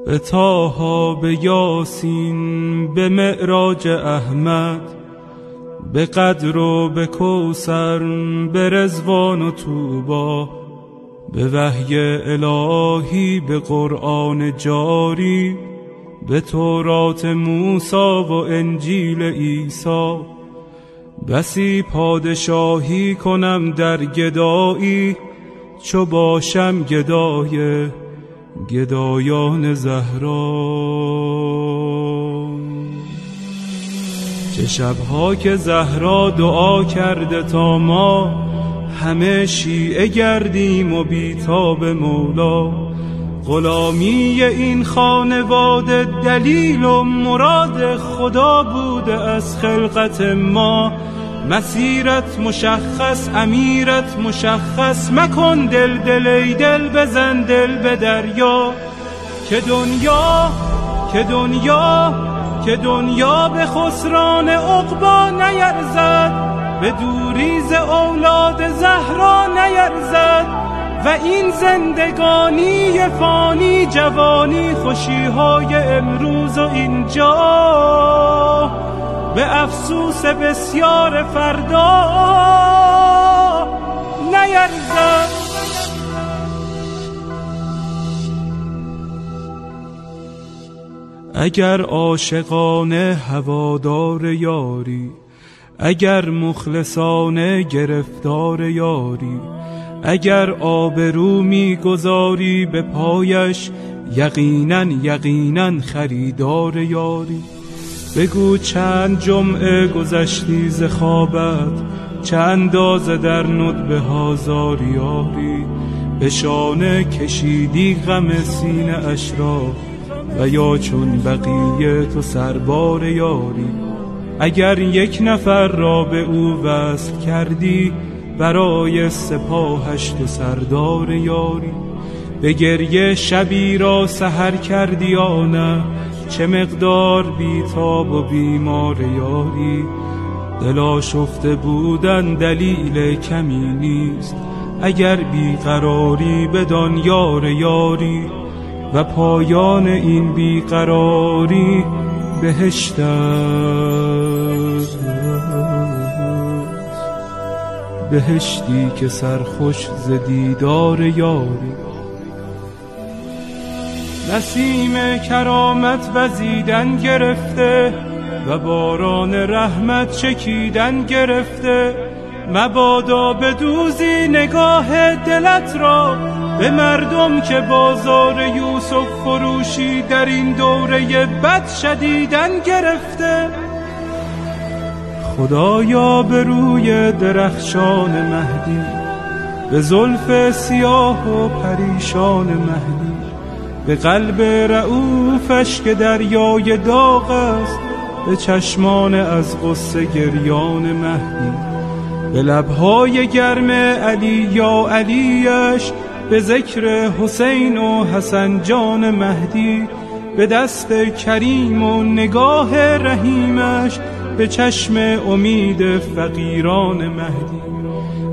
به طه، به یاسین، به معراج احمد، به قدر و به کوثر، به رضوان و طوبی، به وحی الهی، به قرآن جاری، به تورات موسی و انجیل عیسی. بسی پادشاهی کنم در گدایی، چو باشم گدای گدایان زهرا. چه شبها که زهرا دعا کرده تا ما همه شیعه گردیم و بیتاب مولا. غلامی این خانواده دلیل و مراد خدا بوده از خلقت ما. مسیرت مشخص، امیرت مشخص، مکن دل دل ای دل، بزن دل به دریا. که دنیا به خسران عقبی نیرزد، به دوریز اولاد زهرا نیرزد. و این زندگانی فانی، جوانی خوشیهای امروز و اینجا، به افسوس بسیار فردا نیرزد. اگر عاشقانه هوادار یاری، اگر مخلصانه گرفتار یاری، اگر آبرو می‌گذاری به پایش، یقیناً خریدار یاری. بگو چند جمعه گذشتی ز خوابت، چه اندازه در ندبه ها زاریاری. به شانه کشیدی غم سینه اش را، و یا چون بقیه تو سربار یاری. اگر یک نفر را به او وصل کردی، برای سپاهش تو سردار یاری. به گریه شبی را سحر کردی یا نه، چه مقدار بیتاب و بیمار یاری. دل آشفته بودن دلیل کمی نیست، اگر بیقراری بدان یار یاری. و پایان این بیقراری بهشت است، بهشتی که سرخوش ز دیدار یاری. نسیم کرامت وزیدن گرفته، و باران رحمت چکیدن گرفته. مبادا بدوزی نگاه دلت را به مردم که بازار یوسف فروشی در این دوره بد شدیدن گرفته. خدایا به روی درخشان مهدی، به زلف سیاه و پریشان مهدی، به قلب رؤوفش که دریای داغ است، به چشمان از غصه گریان مهدی، به لبهای گرم علی یا علیش، به ذکر حسین و حسن جان مهدی، به دست کریم و نگاه رحیمش، به چشم امید فقیران مهدی،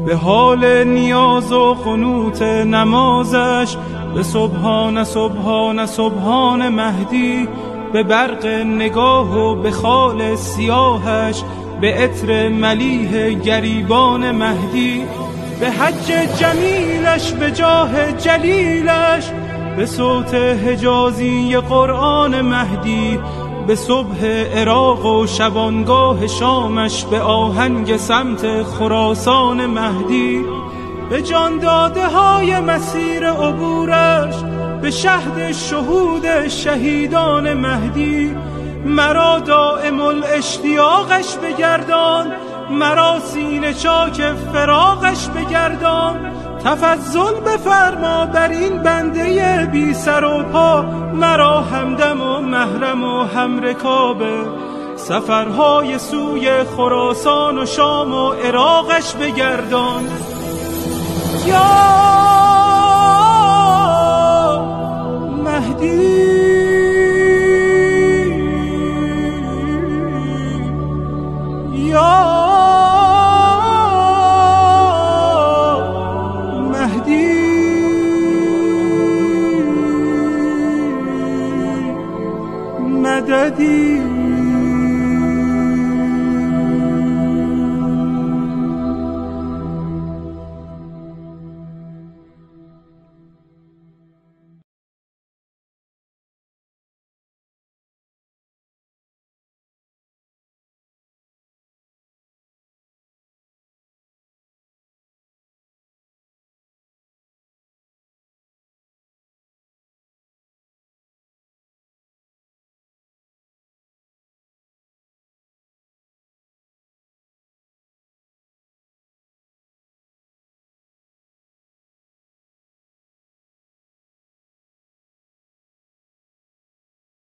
به حال نیاز و قنوت نمازش، به سبحان سبحان سبحان مهدی، به برق نگاه و به خال سیاهش، به عطر ملیح گریبان مهدی، به حج جمیلش، به جاه جلیلش، به صوت حجازی قرآن مهدی، به صبح عراق و شبانگاه شامش، به آهنگ سمت خراسان مهدی، به جان داده های مسیر عبورش، به شهد شهود شهیدان مهدی. مرا دائم الاشتیاقش بگردان، مرا سینه چاک فراقش بگردان. تفضل بفرما بر این بنده بی سر و پا، مرا همدم و محرم و همرکابه. سفرهای سوی خراسان و شام و عراقش بگردان. یا مهدی، یا مهدی. زدی